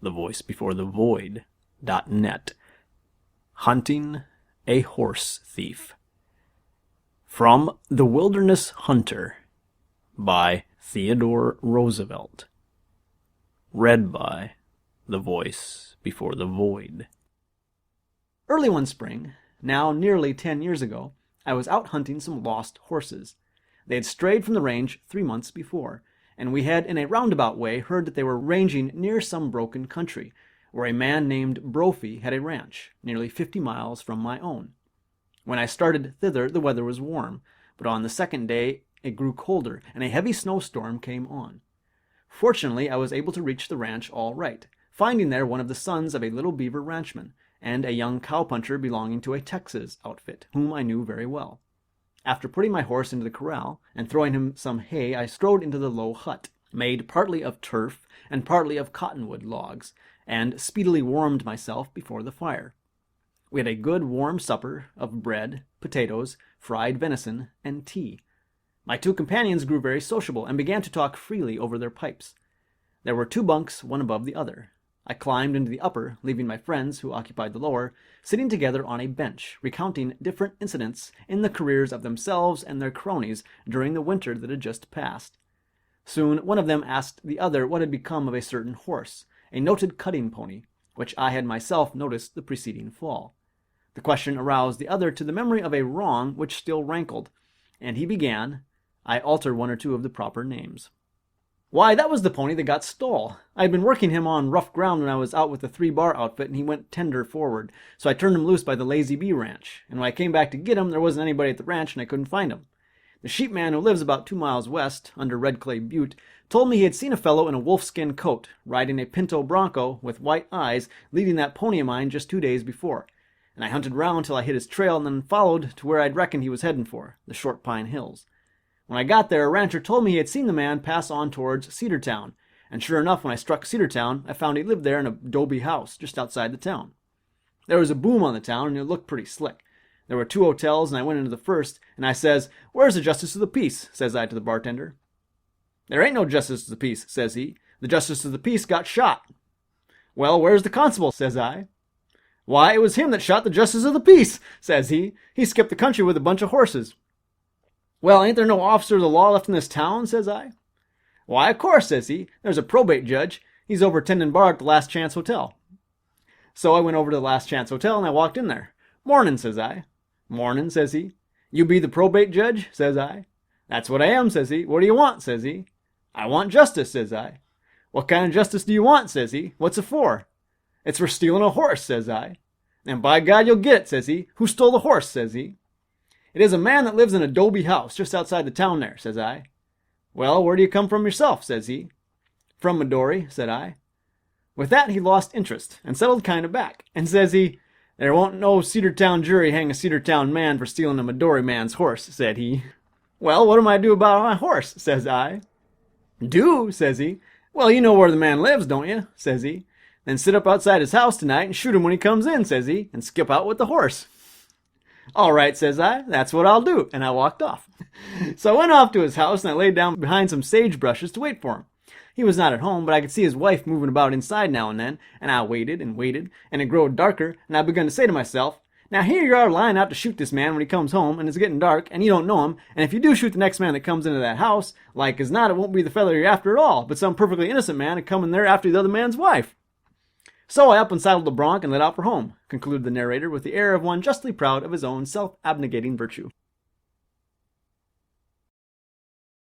thevoicebefore-the-void.net. Hunting a Horse Thief. From The Wilderness Hunter by Theodore Roosevelt. Read by The Voice Before the Void. Early one spring, now nearly 10 years ago, I was out hunting some lost horses. They had strayed from the range 3 months before, and we had in a roundabout way heard that they were ranging near some broken country, where a man named Brophy had a ranch, nearly 50 miles from my own. When I started thither, the weather was warm, but on the second day it grew colder, and a heavy snowstorm came on. Fortunately, I was able to reach the ranch all right, finding there one of the sons of a little beaver ranchman, and a young cowpuncher belonging to a Texas outfit, whom I knew very well. After putting my horse into the corral, and throwing him some hay, I strode into the low hut, made partly of turf and partly of cottonwood logs, and speedily warmed myself before the fire. We had a good warm supper of bread, potatoes, fried venison, and tea. My two companions grew very sociable and began to talk freely over their pipes. There were 2 bunks, one above the other. I climbed into the upper, leaving my friends, who occupied the lower, sitting together on a bench, recounting different incidents in the careers of themselves and their cronies during the winter that had just passed. Soon one of them asked the other what had become of a certain horse, a noted cutting pony, which I had myself noticed the preceding fall. The question aroused the other to the memory of a wrong which still rankled, and he began. I alter 1 or 2 of the proper names. "Why, that was the pony that got stole. I had been working him on rough ground when I was out with the 3-bar outfit, and he went tender forward, so I turned him loose by the Lazy Bee Ranch, and when I came back to get him, there wasn't anybody at the ranch, and I couldn't find him. The sheepman, who lives about 2 miles west, under Red Clay Butte, told me he had seen a fellow in a wolfskin coat, riding a pinto bronco with white eyes, leading that pony of mine just 2 days before, and I hunted round till I hit his trail and then followed to where I'd reckoned he was heading for, the Short Pine Hills. When I got there, a rancher told me he had seen the man pass on towards Cedartown, and sure enough, when I struck Cedartown, I found he lived there in a 'dobe house just outside the town. There was a boom on the town, and it looked pretty slick. There were 2 hotels, and I went into the first, and I says, 'Where's the Justice of the Peace?' says I to the bartender. 'There ain't no Justice of the Peace,' says he. 'The Justice of the Peace got shot.' 'Well, where's the constable?' says I. 'Why, it was him that shot the Justice of the Peace,' says he. 'He skipped the country with a bunch of horses.' 'Well, ain't there no officer of the law left in this town?' says I. 'Why, of course,' says he. 'There's a probate judge. He's over tending bar at the Last Chance Hotel.' So I went over to the Last Chance Hotel, and I walked in there. 'Mornin',' says I. 'Mornin',' says he. 'You be the probate judge?' says I. 'That's what I am,' says he. 'What do you want?' says he. 'I want justice,' says I. 'What kind of justice do you want?' says he. 'What's it for?' 'It's for stealing a horse,' says I. 'And by God, you'll get it,' says he. 'Who stole the horse?' says he. 'It is a man that lives in a 'dobe house just outside the town there,' says I. 'Well, where do you come from yourself?' says he. 'From Midori,' said I. With that he lost interest, and settled kind of back, and says he, 'There won't no Cedartown jury hang a Cedartown man for stealing a Midori man's horse,' said he. 'Well, what am I to do about my horse?' says I. 'Do?' says he. 'Well, you know where the man lives, don't you?' says he. 'Then sit up outside his house tonight and shoot him when he comes in,' says he, 'and skip out with the horse.' 'All right,' says I, 'that's what I'll do,' and I walked off. So I went off to his house, and I laid down behind some sagebrushes to wait for him. He was not at home, but I could see his wife moving about inside now and then, and I waited, and it growed darker, and I begun to say to myself, 'Now here you are lying out to shoot this man when he comes home, and it's getting dark, and you don't know him, and if you do shoot the next man that comes into that house, like as not it won't be the fellow you're after at all, but some perfectly innocent man coming there after the other man's wife.' So I up and saddled the bronc and let out for home," concluded the narrator with the air of one justly proud of his own self-abnegating virtue.